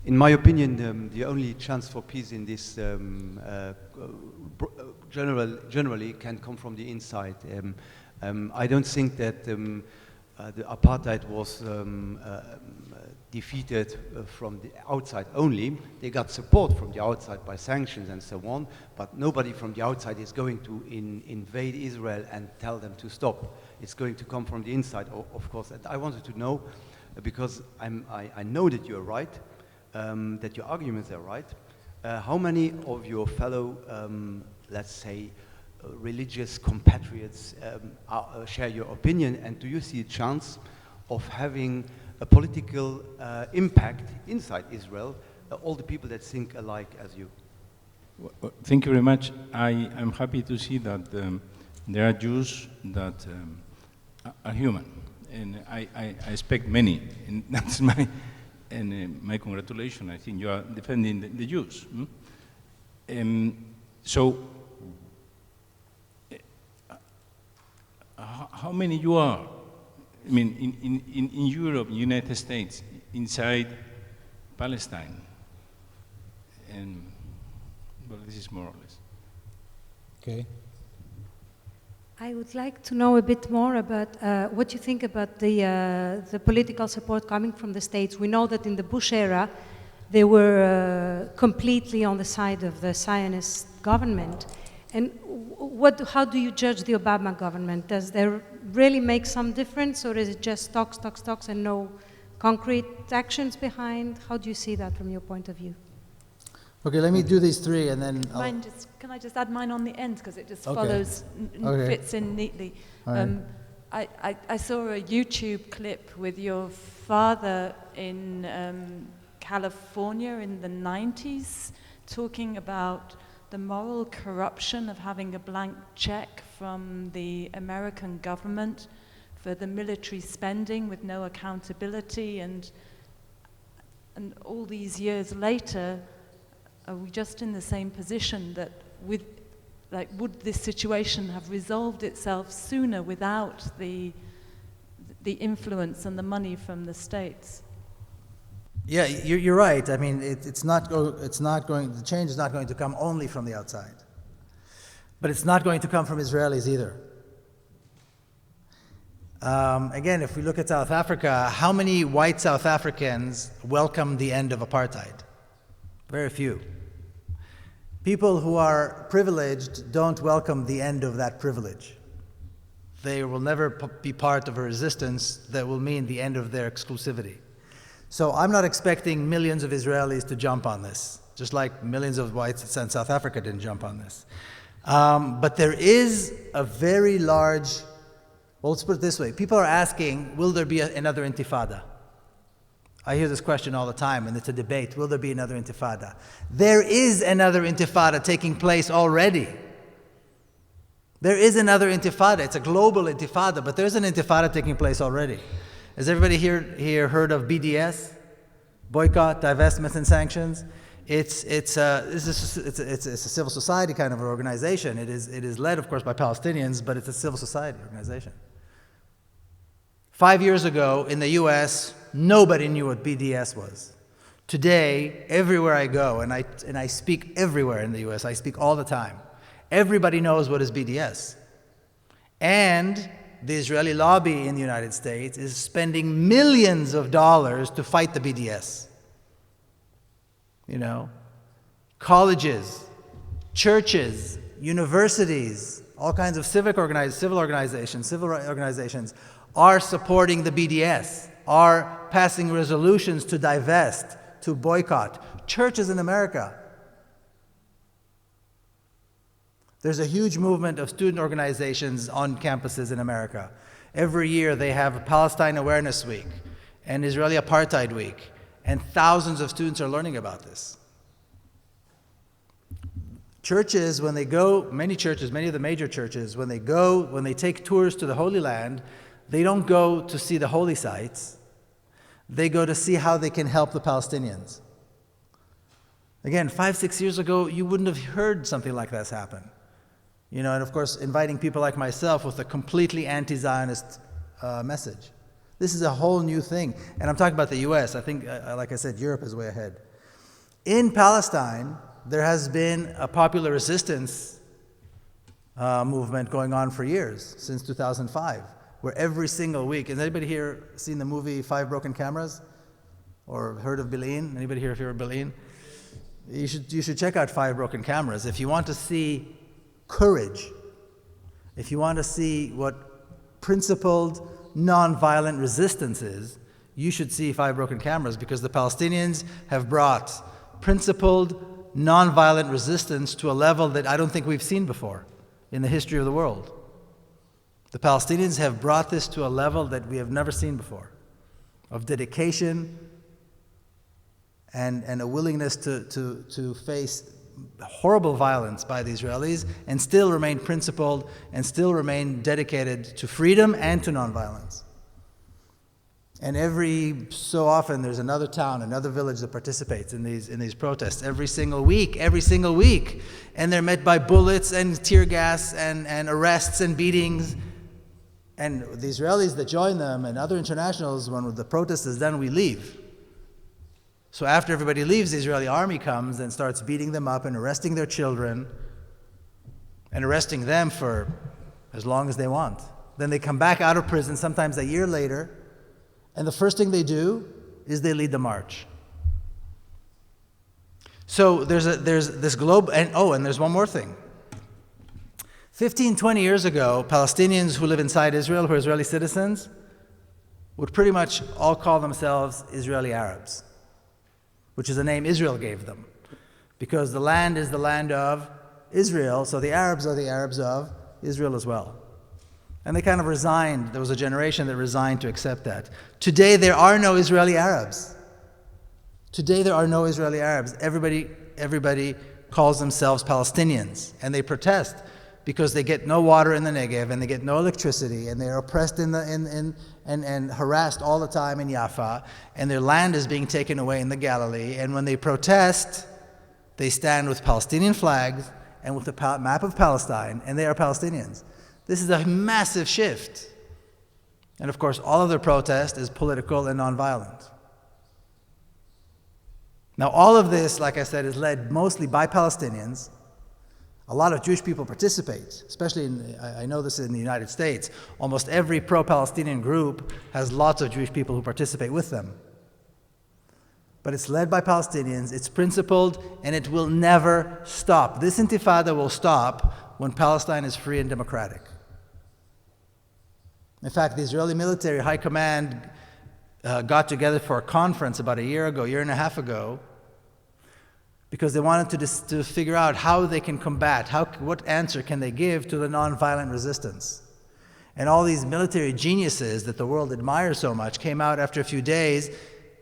In my opinion, the only chance for peace in this generally can come from the inside. I don't think that the apartheid was defeated from the outside only. They got support from the outside by sanctions and so on, but nobody from the outside is going to invade Israel and tell them to stop. It's going to come from the inside, of course. And I wanted to know, because I know that you're right, that your arguments are right. How many of your fellow, let's say, religious compatriots share your opinion, and do you see a chance of having a political impact inside Israel, all the people that think alike as you? Well, thank you very much. I'm happy to see that there are Jews that are human, and I expect many, and that's my congratulations. I think you are defending the Jews. So, how many you are? I mean, in Europe, United States, inside Palestine, and well, this is more or less. Okay. I would like to know a bit more about what you think about the political support coming from the States. We know that in the Bush era, they were completely on the side of the Zionist government. And how do you judge the Obama government? Does there really make some difference, or is it just talks, and no concrete actions behind? How do you see that from your point of view? Okay, let me do these three, and then Can I just add mine on the end, because it just Okay. follows, Okay. fits in neatly. All right. I saw a YouTube clip with your father in California in the 90s, talking about the moral corruption of having a blank check from the American government for the military spending with no accountability, and all these years later, are we just in the same position that would this situation have resolved itself sooner without the influence and the money from the States? yeah, you're right. I mean, the change is not going to come only from the outside, but it's not going to come from Israelis either. Again, if we look at South Africa, how many white South Africans welcomed the end of apartheid? Very few. People who are privileged don't welcome the end of that privilege. They will never be part of a resistance that will mean the end of their exclusivity. So I'm not expecting millions of Israelis to jump on this, just like millions of whites in South Africa didn't jump on this. But there is a very large, well, let's put it this way. People are asking, will there be another intifada? I hear this question all the time, and it's a debate. Will there be another intifada? There is another intifada taking place already. There is another intifada. It's a global intifada, but there's an intifada taking place already. Has everybody here heard of BDS? Boycott, divestment, and sanctions? It's a civil society kind of an organization. It is led, of course, by Palestinians, but it's a civil society organization. 5 years ago in the US, nobody knew what BDS was. Today, everywhere I go, and I speak everywhere in the US, I speak all the time, everybody knows what is BDS. And the Israeli lobby in the United States is spending millions of dollars to fight the BDS. You know, colleges, churches, universities, all kinds of civil organizations are supporting the BDS, are passing resolutions to divest, to boycott. Churches in America. There's a huge movement of student organizations on campuses in America. Every year they have a Palestine Awareness Week and Israeli Apartheid Week, and thousands of students are learning about this. Churches, when they go, many of the major churches, when they take tours to the Holy Land, they don't go to see the holy sites. They go to see how they can help the Palestinians. Again, 5-6 years ago, you wouldn't have heard something like this happen. You know, and of course, inviting people like myself with a completely anti-Zionist message. This is a whole new thing. And I'm talking about the US. I think, like I said, Europe is way ahead. In Palestine, there has been a popular resistance movement going on for years, since 2005, where every single week, has anybody here seen the movie Five Broken Cameras? Or heard of Bil'in? Anybody here hear of Bil'in? You should check out Five Broken Cameras. If you want to see courage, if you want to see what principled, non-violent resistance is, you should see Five Broken Cameras, because the Palestinians have brought principled, non-violent resistance to a level that I don't think we've seen before in the history of the world. The Palestinians have brought this to a level that we have never seen before, of dedication and a willingness to face horrible violence by the Israelis and still remain principled and still remain dedicated to freedom and to nonviolence. And every so often there's another town, another village that participates in these protests every single week. And they're met by bullets and tear gas and arrests and beatings. And the Israelis that join them and other internationals, when the protest is done, we leave. So after everybody leaves, the Israeli army comes and starts beating them up and arresting their children and arresting them for as long as they want. Then they come back out of prison, sometimes a year later, and the first thing they do is they lead the march. So there's this globe, and there's one more thing. 15, 20 years ago, Palestinians who live inside Israel, who are Israeli citizens, would pretty much all call themselves Israeli Arabs, which is a name Israel gave them, because the land is the land of Israel, so the Arabs are the Arabs of Israel as well. And they kind of resigned. There was a generation that resigned to accept that. Today, there are no Israeli Arabs. Everybody calls themselves Palestinians, and they protest because they get no water in the Negev, and they get no electricity, and they're oppressed and harassed all the time in Jaffa, and their land is being taken away in the Galilee. And when they protest, they stand with Palestinian flags and with the map of Palestine, and they are Palestinians. This is a massive shift. And of course, all of their protest is political and nonviolent. Now, all of this, like I said, is led mostly by Palestinians. A lot of Jewish people participate, especially I know this in the United States. Almost every pro-Palestinian group has lots of Jewish people who participate with them. But it's led by Palestinians, it's principled, and it will never stop. This intifada will stop when Palestine is free and democratic. In fact, the Israeli military high command got together for a conference about a year and a half ago, because they wanted to figure out how they can combat, what answer can they give to the nonviolent resistance. And all these military geniuses that the world admires so much came out after a few days,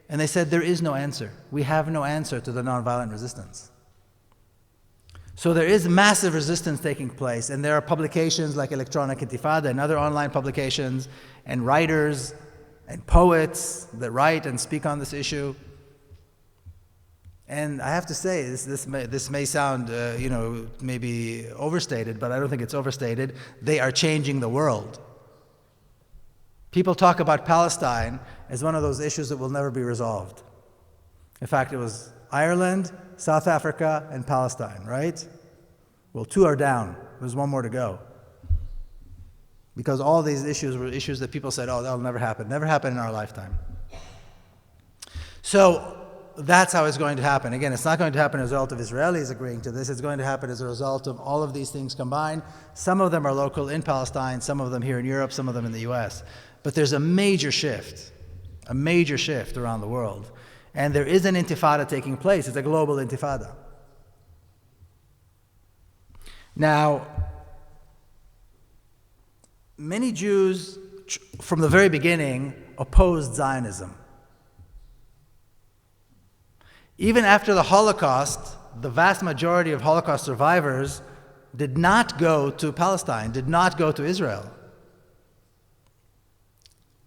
and they said, there is no answer. We have no answer to the nonviolent resistance. So there is massive resistance taking place, and there are publications like Electronic Intifada and other online publications, and writers and poets that write and speak on this issue. And I have to say, this may sound, maybe overstated, but I don't think it's overstated. They are changing the world. People talk about Palestine as one of those issues that will never be resolved. In fact, it was Ireland, South Africa, and Palestine, right? Well, 2 are down. There's 1 more to go. Because all these issues were issues that people said, that'll never happen. Never happen in our lifetime. So that's how it's going to happen. Again, it's not going to happen as a result of Israelis agreeing to this. It's going to happen as a result of all of these things combined. Some of them are local in Palestine, some of them here in Europe, some of them in the US. But there's a major shift around the world. And there is an intifada taking place. It's a global intifada. Now, many Jews, from the very beginning, opposed Zionism. Even after the Holocaust, the vast majority of Holocaust survivors did not go to Palestine, did not go to Israel.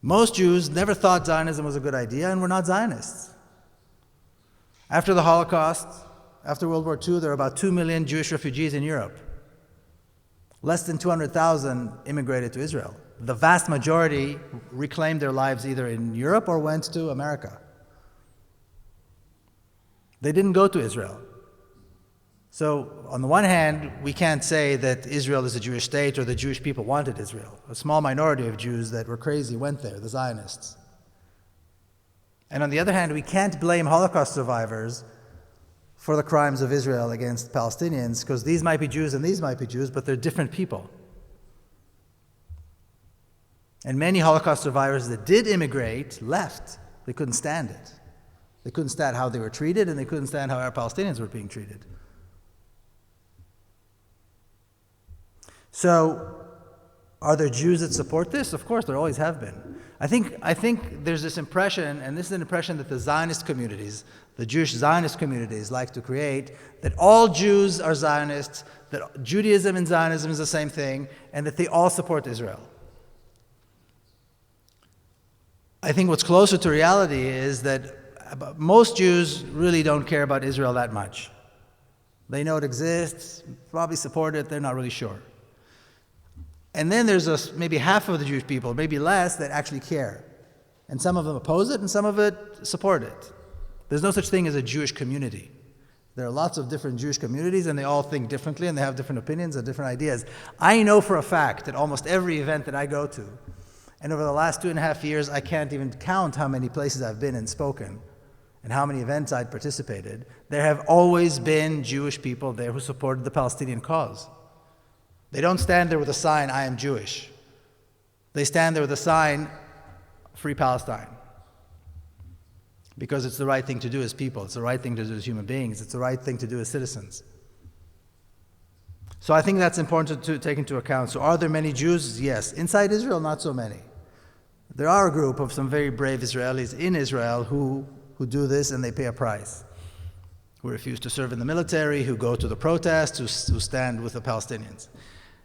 Most Jews never thought Zionism was a good idea and were not Zionists. After the Holocaust, after World War II, there were about 2 million Jewish refugees in Europe. Less than 200,000 immigrated to Israel. The vast majority reclaimed their lives either in Europe or went to America. They didn't go to Israel. So, on the one hand, we can't say that Israel is a Jewish state or the Jewish people wanted Israel. A small minority of Jews that were crazy went there, the Zionists. And on the other hand, we can't blame Holocaust survivors for the crimes of Israel against Palestinians, because these might be Jews and these might be Jews, but they're different people. And many Holocaust survivors that did immigrate left. They couldn't stand it. They couldn't stand how they were treated, and they couldn't stand how our Palestinians were being treated. So, are there Jews that support this? Of course, there always have been. I think there's this impression, and this is an impression that the Zionist communities, the Jewish Zionist communities like to create, that all Jews are Zionists, that Judaism and Zionism is the same thing, and that they all support Israel. I think what's closer to reality is that most Jews really don't care about Israel that much. They know it exists, probably support it, they're not really sure. And then there's maybe half of the Jewish people, maybe less, that actually care. And some of them oppose it, and some of it support it. There's no such thing as a Jewish community. There are lots of different Jewish communities, and they all think differently, and they have different opinions and different ideas. I know for a fact that almost every event that I go to, and over the last 2.5 years, I can't even count how many places I've been and spoken, and how many events I'd participated, there have always been Jewish people there who supported the Palestinian cause. They don't stand there with a sign, I am Jewish. They stand there with a sign, Free Palestine. Because it's the right thing to do as people. It's the right thing to do as human beings. It's the right thing to do as citizens. So I think that's important to take into account. So are there many Jews? Yes. Inside Israel, not so many. There are a group of some very brave Israelis in Israel who do this, and they pay a price. Who refuse to serve in the military, who go to the protests, who stand with the Palestinians.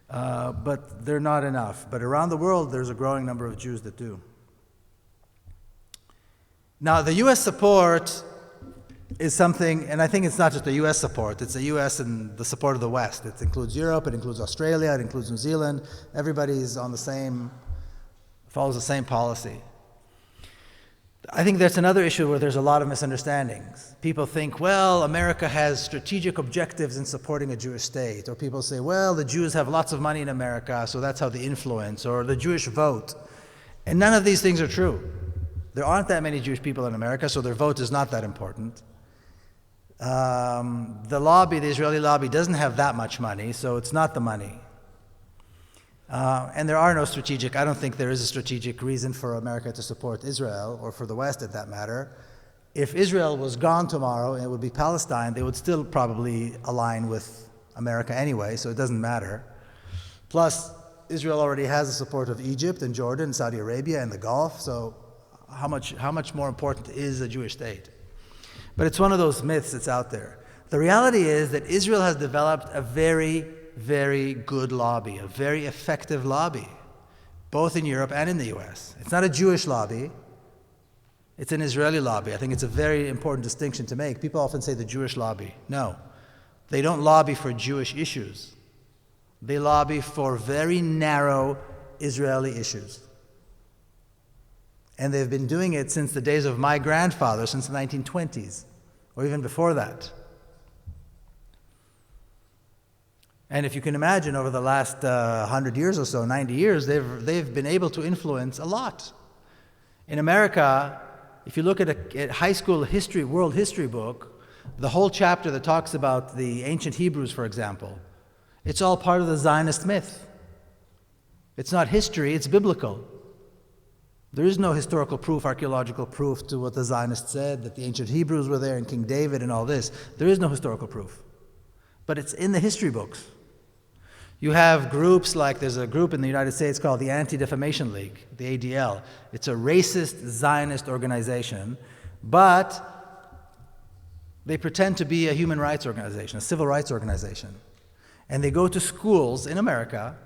But they're not enough. But around the world, there's a growing number of Jews that do. Now, the U.S. support is something, and I think it's not just the U.S. support, it's the U.S. and the support of the West. It includes Europe, it includes Australia, it includes New Zealand. Everybody's on the same, follows the same policy. I think that's another issue where there's a lot of misunderstandings. People think, well, America has strategic objectives in supporting a Jewish state. Or people say, well, the Jews have lots of money in America, so that's how they influence. Or the Jewish vote. And none of these things are true. There aren't that many Jewish people in America, so their vote is not that important. The lobby, the Israeli lobby, doesn't have that much money, so it's not the money. And there are no strategic, I don't think there is a strategic reason for America to support Israel, or for the West at that matter. If Israel was gone tomorrow and it would be Palestine, they would still probably align with America anyway, so it doesn't matter. Plus, Israel already has the support of Egypt and Jordan, Saudi Arabia, and the Gulf, so how much more important is a Jewish state? But it's one of those myths that's out there. The reality is that Israel has developed a very, very good lobby, a very effective lobby, both in Europe and in the US. It's not a Jewish lobby, it's an Israeli lobby. I think it's a very important distinction to make. People often say the Jewish lobby. No, they don't lobby for Jewish issues. They lobby for very narrow Israeli issues. And they've been doing it since the days of my grandfather, since the 1920s, or even before that. And if you can imagine, over the last 100 years or so, 90 years, they've been able to influence a lot. In America, if you look at a high school history, world history book, the whole chapter that talks about the ancient Hebrews, for example, it's all part of the Zionist myth. It's not history, it's biblical. There is no historical proof, archaeological proof to what the Zionists said, that the ancient Hebrews were there and King David and all this. There is no historical proof. But it's in the history books. You have groups like, there's a group in the United States called the Anti-Defamation League, the ADL. It's a racist Zionist organization, but they pretend to be a human rights organization, a civil rights organization. And they go to schools in America,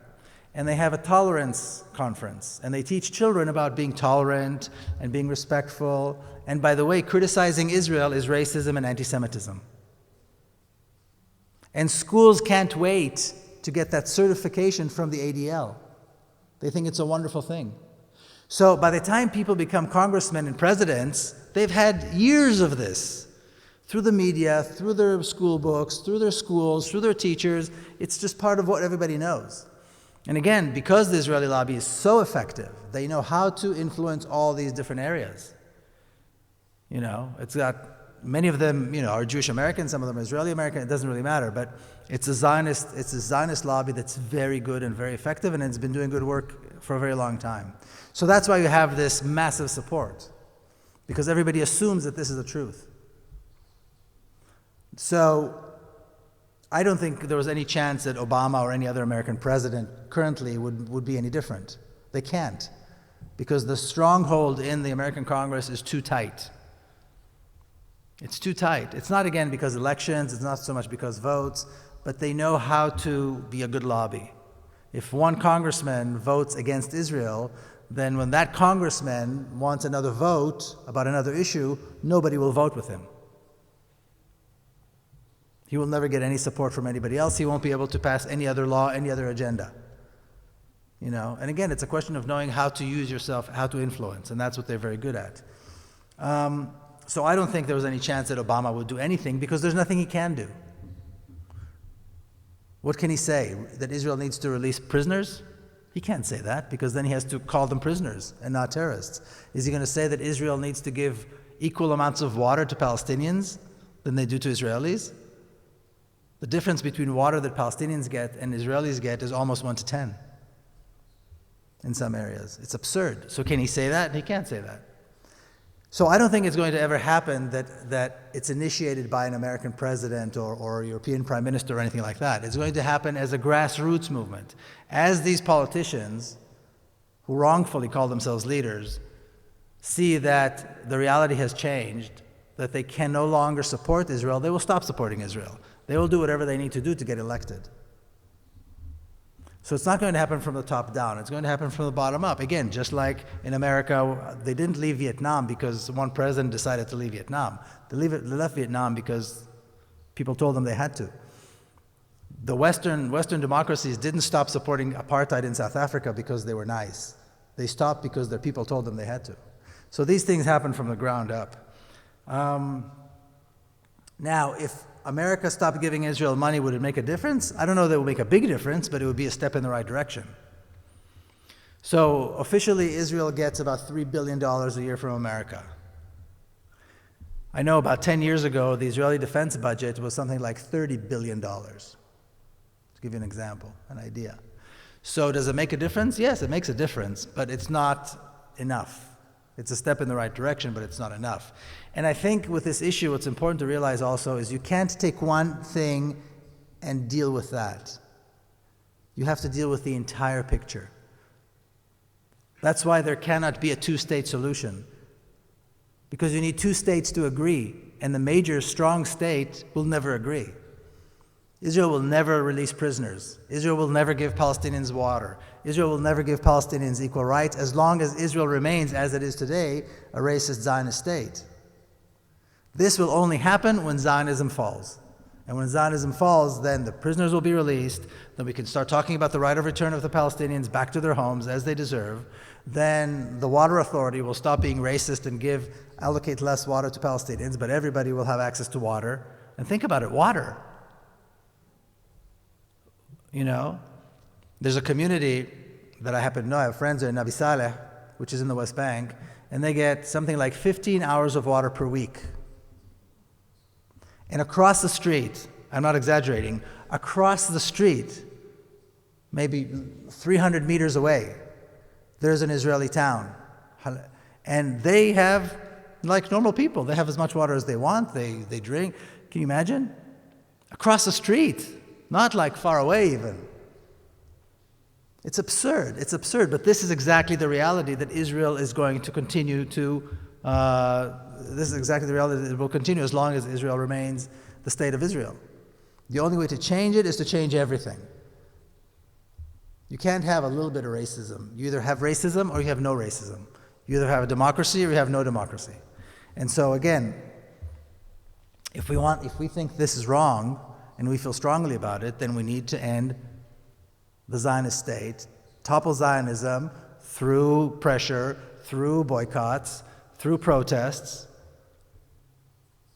and they have a tolerance conference, and they teach children about being tolerant and being respectful. And by the way, criticizing Israel is racism and anti-Semitism. And schools can't wait to get that certification from the ADL. They think it's a wonderful thing. So by the time people become congressmen and presidents, they've had years of this. through the media, through their school books, through their schools, through their teachers. It's just part of what everybody knows. And again, because the Israeli lobby is so effective, they know how to influence all these different areas. You know, it's got, many of them, you know, are Jewish American, some of them are Israeli American, it doesn't really matter, but it's a Zionist lobby that's very good and very effective, and it's been doing good work for a very long time. So that's why you have this massive support, because everybody assumes that this is the truth. So I don't think there was any chance that Obama or any other American president currently would be any different. They can't, because the stronghold in the American Congress is too tight. It's too tight. It's not, again, because elections, it's not so much because votes, but they know how to be a good lobby. If one congressman votes against Israel, then when that congressman wants another vote about another issue, nobody will vote with him. He will never get any support from anybody else. He won't be able to pass any other law, any other agenda. You know, and again, it's a question of knowing how to use yourself, how to influence, and that's what they're very good at. So I don't think there was any chance that Obama would do anything, because there's nothing he can do. What can he say? That Israel needs to release prisoners? He can't say that, because then he has to call them prisoners and not terrorists. Is he going to say that Israel needs to give equal amounts of water to Palestinians than they do to Israelis? The difference between water that Palestinians get and Israelis get is almost 1 to 10 in some areas. It's absurd. So can he say that? He can't say that. So I don't think it's going to ever happen that it's initiated by an American president or European prime minister or anything like that. It's going to happen as a grassroots movement. As these politicians, who wrongfully call themselves leaders, see that the reality has changed, that they can no longer support Israel, they will stop supporting Israel. They will do whatever they need to do to get elected. So it's not going to happen from the top down. It's going to happen from the bottom up. Again, just like in America, they didn't leave Vietnam because one president decided to leave Vietnam. They left Vietnam because people told them they had to. The Western democracies didn't stop supporting apartheid in South Africa because they were nice. They stopped because their people told them they had to. So these things happen from the ground up. Now, if America stopped giving Israel money, would it make a difference? I don't know that it would make a big difference, but it would be a step in the right direction. So officially, Israel gets about $3 billion a year from America. I know about 10 years ago, the Israeli defense budget was something like $30 billion. To give you an example, an idea. So does it make a difference? Yes, it makes a difference, but it's not enough. It's a step in the right direction, but it's not enough. And I think with this issue, what's important to realize also is you can't take one thing and deal with that. You have to deal with the entire picture. That's why there cannot be a two-state solution, because you need two states to agree, and the major strong state will never agree. Israel will never release prisoners. Israel will never give Palestinians water. Israel will never give Palestinians equal rights as long as Israel remains, as it is today, a racist Zionist state. This will only happen when Zionism falls. And when Zionism falls, then the prisoners will be released, then we can start talking about the right of return of the Palestinians back to their homes as they deserve. Then the water authority will stop being racist and allocate less water to Palestinians, but everybody will have access to water. And think about it, water. You know, there's a community that I happen to know, I have friends there in Nabi Saleh, which is in the West Bank, and they get something like 15 hours of water per week. And across the street, I'm not exaggerating, across the street, maybe 300 meters away, there's an Israeli town. And they have, like normal people, they have as much water as they want, they drink. Can you imagine? Across the street. Not like far away even. It's absurd, but this is exactly the reality that Israel is going to continue to, this is exactly the reality that it will continue as long as Israel remains the state of Israel. The only way to change it is to change everything. You can't have a little bit of racism. You either have racism or you have no racism. You either have a democracy or you have no democracy. And so again, if we think this is wrong, and we feel strongly about it, then we need to end the Zionist state, topple Zionism through pressure, through boycotts, through protests,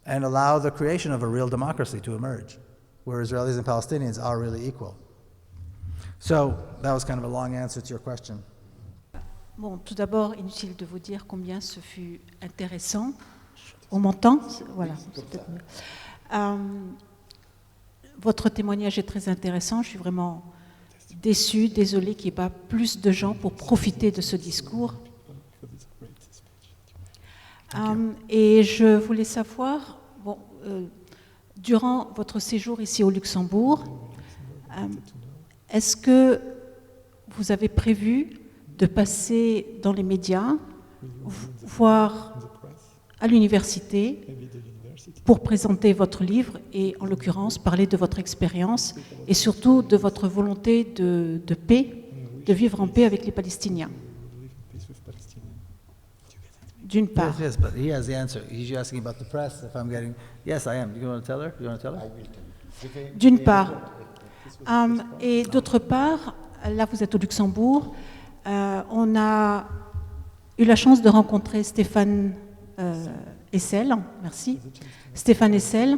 and allow the creation of a real democracy to emerge, where Israelis and Palestinians are really equal. So that was kind of a long answer to your question. Bon, tout d'abord, inutile de vous dire combien ce fut intéressant. On m'entend? Voilà. C'est peut-être mieux. Votre témoignage est très intéressant. Je suis vraiment déçue, désolée qu'il n'y ait pas plus de gens pour profiter de ce discours. Et je voulais savoir, bon, durant votre séjour ici au Luxembourg, est-ce que vous avez prévu de passer dans les médias, voire à l'université, pour présenter votre livre et, en l'occurrence, parler de votre expérience et surtout de votre volonté de paix, de vivre en paix avec les Palestiniens? D'une part. Yes, but he has the answer. He's asking about the press, if I'm getting... Yes, I am. You want to tell her? You want to tell her? D'une part. Et d'autre part, là vous êtes au Luxembourg, on a eu la chance de rencontrer Stéphane Hessel, merci, Stéphane Hessel.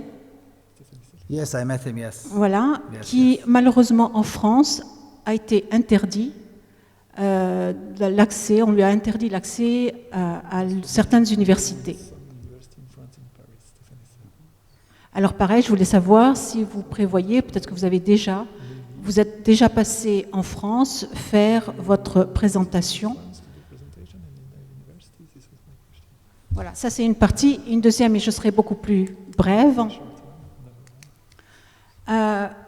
Yes, I met him, yes. Voilà, Yes, qui yes. malheureusement en France a été interdit l'accès, on lui a interdit l'accès à certaines universités. Alors pareil, je voulais savoir si vous prévoyez, peut-être que vous êtes déjà passé en France faire votre présentation. Voilà, ça c'est une partie. Une deuxième, et je serai beaucoup plus brève.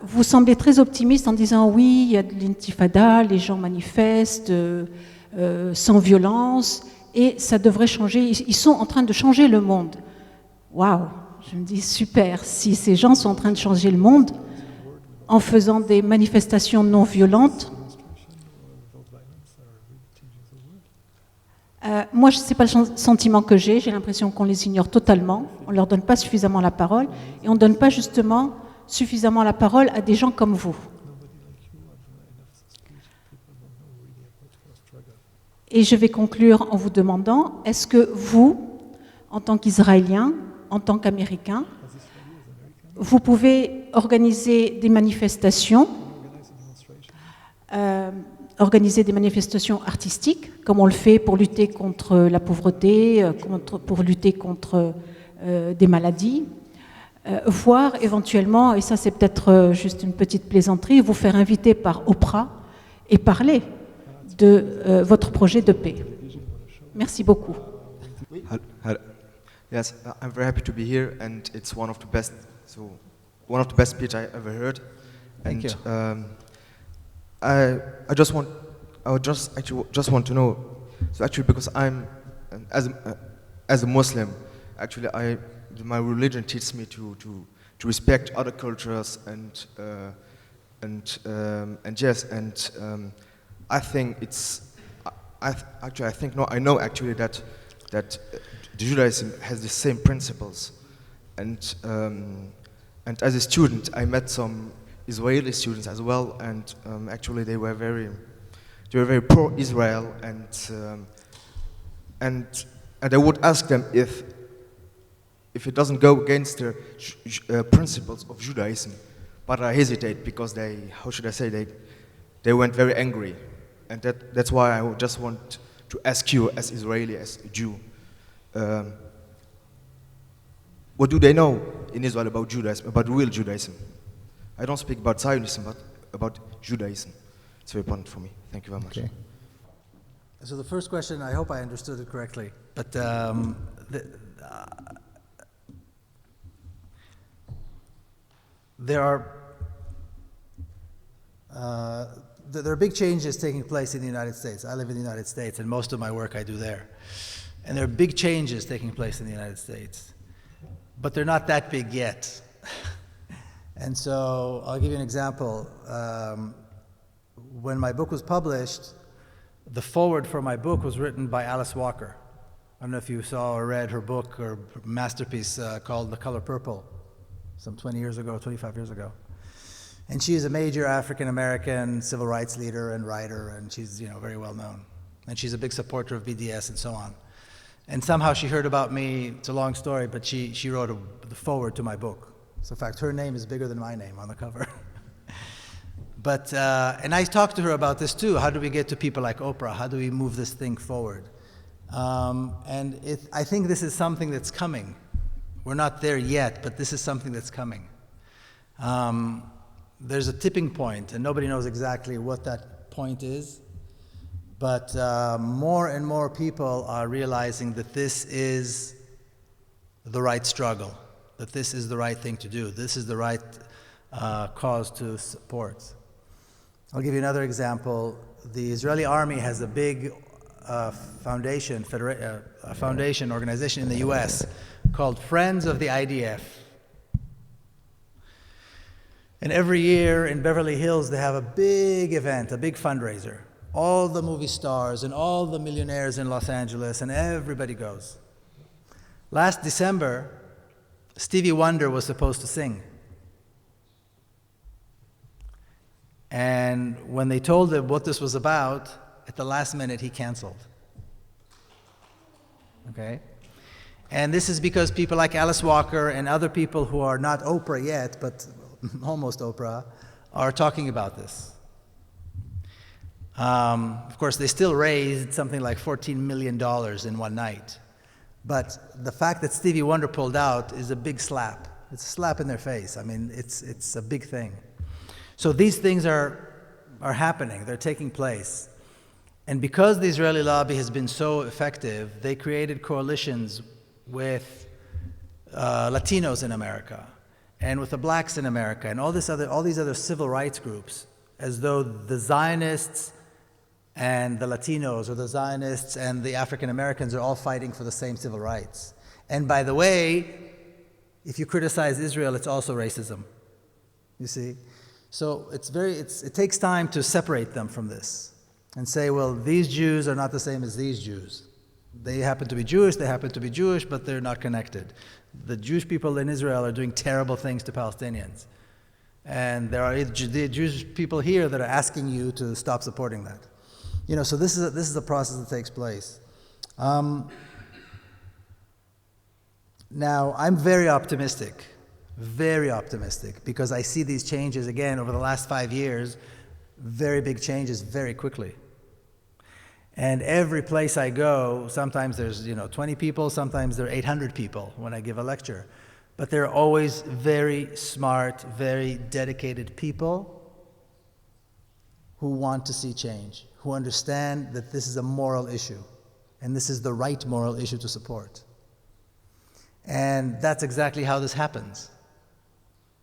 Vous semblez très optimiste en disant oui, il y a de l'intifada, les gens manifestent sans violence et ça devrait changer. Ils sont en train de changer le monde. Waouh! Je me dis super, si ces gens sont en train de changer le monde en faisant des manifestations non violentes, moi ce n'est pas le sentiment que j'ai l'impression qu'on les ignore totalement, on ne leur donne pas suffisamment la parole et on ne donne pas justement suffisamment la parole à des gens comme vous. Et je vais conclure en vous demandant, est-ce que vous, en tant qu'Israélien, en tant qu'Américain, vous pouvez organiser des manifestations, artistiques, comme on le fait pour lutter contre la pauvreté, pour lutter contre des maladies, voire éventuellement, et ça c'est peut-être juste une petite plaisanterie, vous faire inviter par Oprah et parler de votre projet de paix. Merci beaucoup. Yes, I'm very happy to be here, and it's one of the best speech I ever heard. Thank you. I just want to know. So actually, because I'm as a Muslim, actually my religion teaches me to respect other cultures and I think I know actually that Judaism has the same principles, and as a student I met some Israeli students as well, and actually they were very pro-Israel, and I would ask them if it doesn't go against the principles of Judaism, but I hesitate because they went very angry, and that's why I just want to ask you as Israeli, as a Jew. What do they know in Israel about Judaism, about real Judaism? I don't speak about Zionism, but about Judaism. It's very important for me. Thank you very much. Okay. So the first question, I hope I understood it correctly, but there are big changes taking place in the United States. I live in the United States, and most of my work I do there. And there are big changes taking place in the United States, but they're not that big yet. And so I'll give you an example. When my book was published, the foreword for my book was written by Alice Walker. I don't know if you saw or read her book or masterpiece called The Color Purple, some 25 years ago. And she is a major African-American civil rights leader and writer, and she's very well known. And she's a big supporter of BDS and so on. And somehow she heard about me. It's a long story, but she wrote the foreword to my book. So in fact, her name is bigger than my name on the cover. But, and I talked to her about this too. How do we get to people like Oprah? How do we move this thing forward? I think this is something that's coming. We're not there yet, but this is something that's coming. There's a tipping point, and nobody knows exactly what that point is. But more and more people are realizing that this is the right struggle, that this is the right thing to do, this is the right cause to support. I'll give you another example. The Israeli army has a big foundation organization in the US called Friends of the IDF. And every year in Beverly Hills they have a big event, a big fundraiser. All the movie stars and all the millionaires in Los Angeles, and everybody goes. Last December, Stevie Wonder was supposed to sing. And when they told him what this was about, at the last minute he canceled. Okay? And this is because people like Alice Walker and other people who are not Oprah yet, but almost Oprah, are talking about this. Of course, they still raised something like $14 million in one night. But the fact that Stevie Wonder pulled out is a big slap. It's a slap in their face. I mean, it's a big thing. So these things are happening. They're taking place. And because the Israeli lobby has been so effective, they created coalitions with Latinos in America and with the blacks in America and all these other civil rights groups, as though the Zionists and the Latinos, or the Zionists and the African Americans, are all fighting for the same civil rights. And by the way, if you criticize Israel, it's also racism. You see? So it takes time to separate them from this and say, well, these Jews are not the same as these Jews. They happen to be Jewish, but they're not connected. The Jewish people in Israel are doing terrible things to Palestinians. And there are the Jewish people here that are asking you to stop supporting that. You know, so this is a process that takes place. Now, I'm very optimistic, because I see these changes again over the last 5 years, very big changes very quickly. And every place I go, sometimes there's 20 people, sometimes there are 800 people when I give a lecture. But they're always very smart, very dedicated people who want to see change, who understand that this is a moral issue, and this is the right moral issue to support. And that's exactly how this happens.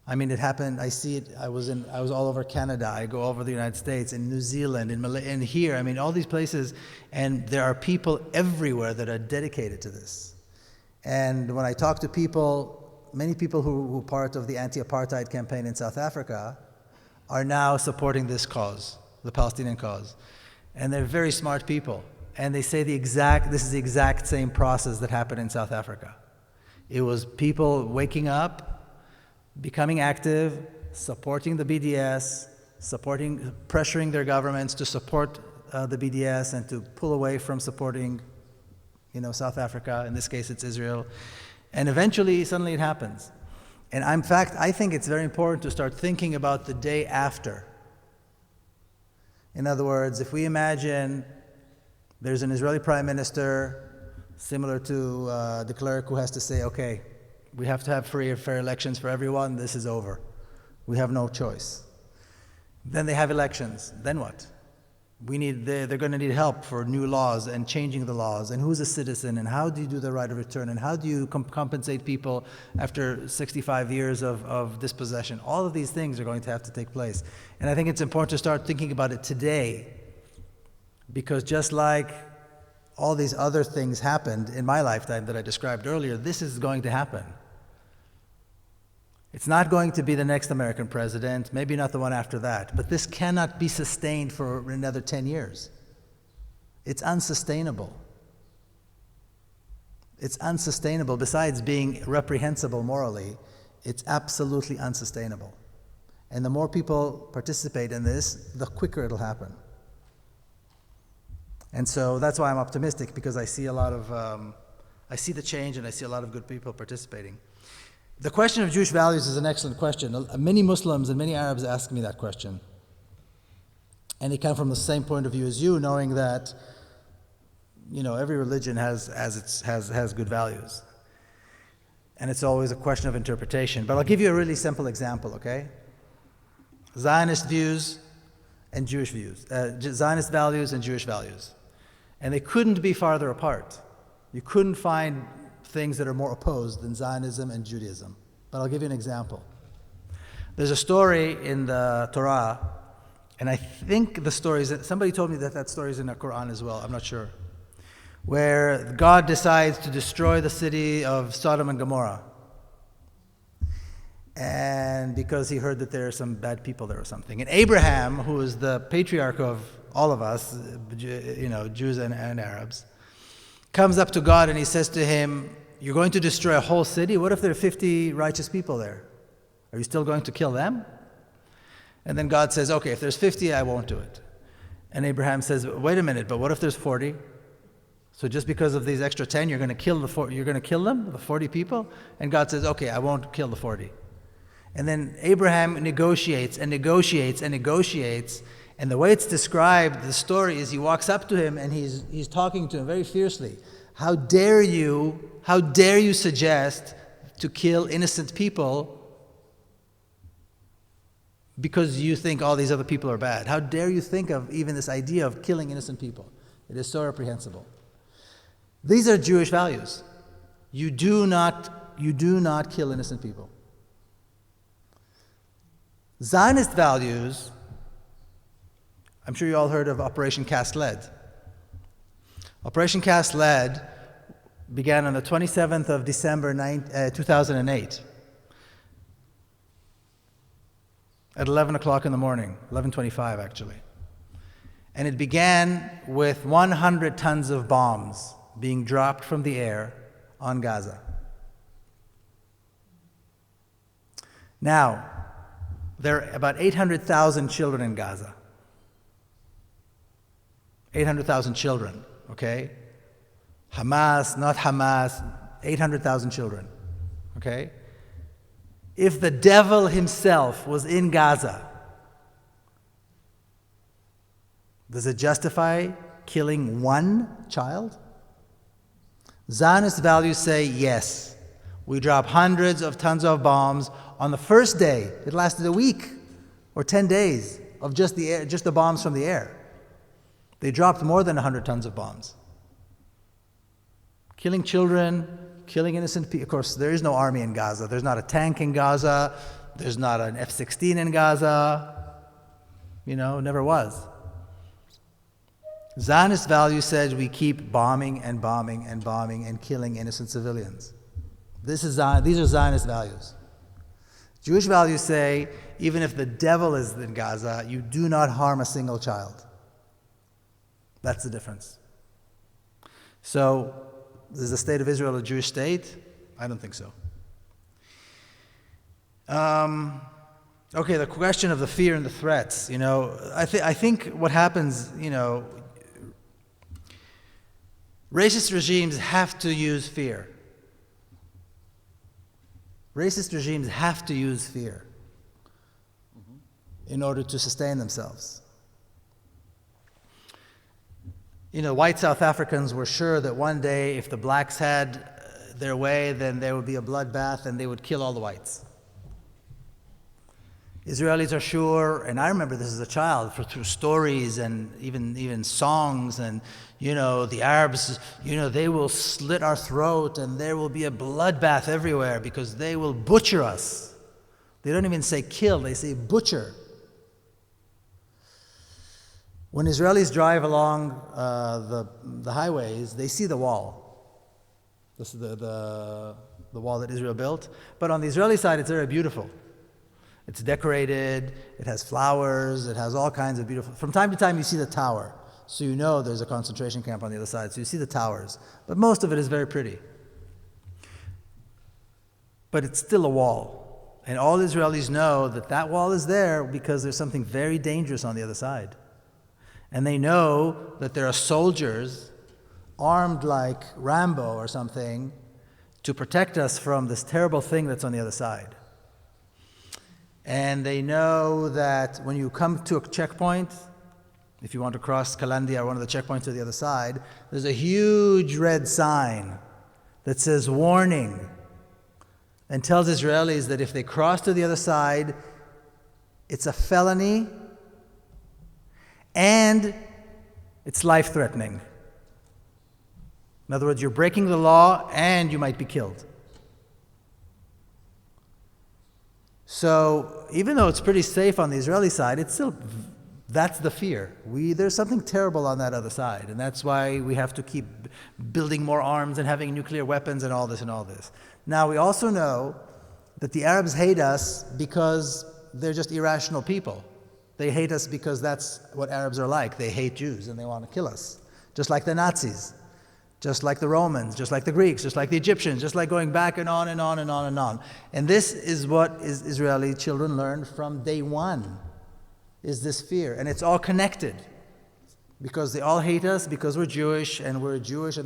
I mean, it happened, I see it, I was all over Canada, I go over the United States, in New Zealand, and here, I mean, all these places, and there are people everywhere that are dedicated to this. And when I talk to people, many people who are part of the anti-apartheid campaign in South Africa are now supporting this cause, the Palestinian cause. And they're very smart people. And they say this is the exact same process that happened in South Africa. It was people waking up, becoming active, supporting the BDS, pressuring their governments to support the BDS and to pull away from supporting, South Africa. In this case, it's Israel. And eventually, suddenly it happens. And in fact, I think it's very important to start thinking about the day after. In other words, if we imagine there's an Israeli prime minister, similar to the clerk, who has to say, okay, we have to have free and fair elections for everyone, this is over. We have no choice. Then they have elections, then what? They're going to need help for new laws and changing the laws, and who's a citizen, and how do you do the right of return, and how do you compensate people after 65 years of dispossession? All of these things are going to have to take place. And I think it's important to start thinking about it today, because just like all these other things happened in my lifetime that I described earlier, this is going to happen. It's not going to be the next American president, maybe not the one after that, but this cannot be sustained for another 10 years. It's unsustainable. It's unsustainable. Besides being reprehensible morally, it's absolutely unsustainable. And the more people participate in this, the quicker it'll happen. And so that's why I'm optimistic, because I see a lot of I see the change and I see a lot of good people participating. The question of Jewish values is an excellent question. Many Muslims and many Arabs ask me that question. And they come from the same point of view as you, knowing that, every religion has good values. And it's always a question of interpretation. But I'll give you a really simple example, okay? Zionist views and Jewish views. Zionist values and Jewish values. And they couldn't be farther apart. You couldn't find things that are more opposed than Zionism and Judaism. But I'll give you an example. There's a story in the Torah, and I think the story is, somebody told me that story is in the Quran as well, I'm not sure, where God decides to destroy the city of Sodom and Gomorrah. And because he heard that there are some bad people there or something. And Abraham, who is the patriarch of all of us, Jews and Arabs, comes up to God and he says to him, "You're going to destroy a whole city? What if there are 50 righteous people there? Are you still going to kill them?" And then God says, "Okay, if there's 50, I won't do it." And Abraham says, "Wait a minute, but what if there's 40? So just because of these extra 10, you're going to kill the 40 people?" And God says, "Okay, I won't kill the 40." And then Abraham negotiates and negotiates and negotiates. And the way it's described, the story is he walks up to him and he's talking to him very fiercely. How dare you suggest to kill innocent people because you think all these other people are bad? How dare you think of even this idea of killing innocent people? It is so reprehensible. These are Jewish values. You do not kill innocent people. Zionist values, I'm sure you all heard of Operation Cast Lead. Operation Cast Lead began on the 27th of December 2008 at 11 o'clock in the morning, 11:25 actually. And it began with 100 tons of bombs being dropped from the air on Gaza. Now, there are about 800,000 children in Gaza. 800,000 children, okay? Hamas, not Hamas, 800,000 children, okay? If the devil himself was in Gaza, does it justify killing one child? Zionist values say yes. We drop hundreds of tons of bombs on the first day. It lasted a week or 10 days of just the bombs from the air. They dropped more than 100 tons of bombs. Killing children, killing innocent people. Of course, there is no army in Gaza. There's not a tank in Gaza. There's not an F-16 in Gaza. Never was. Zionist values said we keep bombing and bombing and bombing and killing innocent civilians. These are Zionist values. Jewish values say, even if the devil is in Gaza, you do not harm a single child. That's the difference. So, is the state of Israel a Jewish state? I don't think so. Okay, the question of the fear and the threats. I think what happens, racist regimes have to use fear. Racist regimes have to use fear in order to sustain themselves. White South Africans were sure that one day if the blacks had their way, then there would be a bloodbath and they would kill all the whites. Israelis are sure, and I remember this as a child, through stories and even songs, and the Arabs, they will slit our throat and there will be a bloodbath everywhere because they will butcher us. They don't even say kill, they say butcher. When Israelis drive along the highways, they see the wall. This is the wall that Israel built. But on the Israeli side, it's very beautiful. It's decorated, it has flowers, it has all kinds of beautiful... From time to time, you see the tower. So there's a concentration camp on the other side. So you see the towers. But most of it is very pretty. But it's still a wall. And all Israelis know that wall is there because there's something very dangerous on the other side. And they know that there are soldiers armed like Rambo or something to protect us from this terrible thing that's on the other side. And they know that when you come to a checkpoint, if you want to cross Kalandia or one of the checkpoints to the other side, there's a huge red sign that says warning and tells Israelis that if they cross to the other side, it's a felony and it's life-threatening. In other words, you're breaking the law and you might be killed. So even though it's pretty safe on the Israeli side, it's still, that's the fear. There's something terrible on that other side, and that's why we have to keep building more arms and having nuclear weapons and all this and all this. Now, we also know that the Arabs hate us because they're just irrational people. They hate us because that's what Arabs are like. They hate Jews and they want to kill us, just like the Nazis, just like the Romans, just like the Greeks, just like the Egyptians, just like going back and on and on and on and on. And this is what Israeli children learned from day one, is this fear. And it's all connected, because they all hate us because we're Jewish and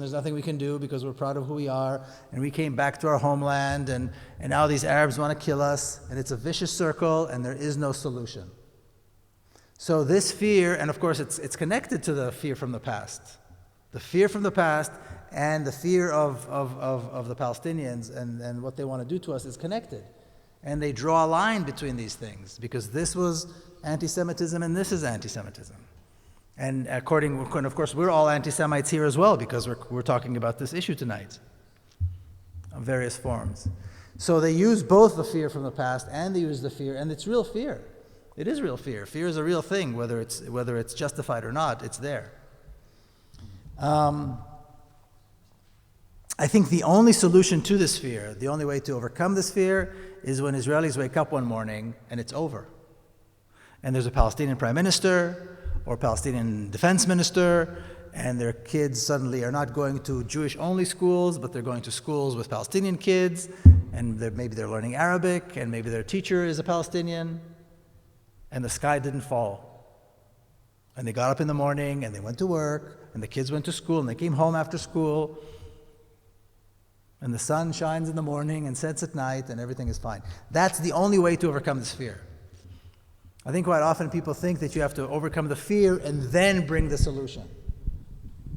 there's nothing we can do because we're proud of who we are, and we came back to our homeland, and now these Arabs want to kill us, and it's a vicious circle and there is no solution. So this fear, and of course it's connected to the fear from the past. The fear from the past and the fear of the Palestinians and what they want to do to us is connected. And they draw a line between these things, because this was anti-Semitism and this is anti-Semitism. And of course, we're all anti-Semites here as well, because we're talking about this issue tonight, of various forms. So they use both the fear from the past and they use the fear, and it's real fear. It is real fear. Fear is a real thing, whether it's justified or not, it's there. I think the only solution to this fear, the only way to overcome this fear, is when Israelis wake up one morning and it's over. And there's a Palestinian prime minister or Palestinian defense minister, and their kids suddenly are not going to Jewish-only schools, but they're going to schools with Palestinian kids, and maybe they're learning Arabic, and maybe their teacher is a Palestinian, and the sky didn't fall. And they got up in the morning, and they went to work, and the kids went to school, and they came home after school, and the sun shines in the morning and sets at night, and everything is fine. That's the only way to overcome this fear. I think quite often people think that you have to overcome the fear and then bring the solution.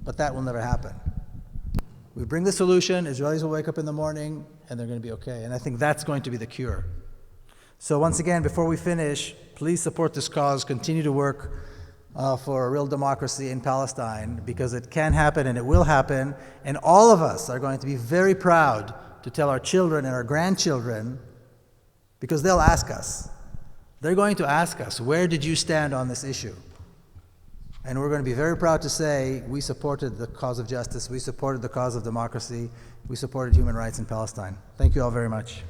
But that will never happen. We bring the solution, Israelis will wake up in the morning, and they're going to be okay. And I think that's going to be the cure. So once again, before we finish, please support this cause, continue to work for a real democracy in Palestine, because it can happen and it will happen, and all of us are going to be very proud to tell our children and our grandchildren, because they'll ask us. They're going to ask us, where did you stand on this issue? And we're going to be very proud to say we supported the cause of justice, we supported the cause of democracy, we supported human rights in Palestine. Thank you all very much.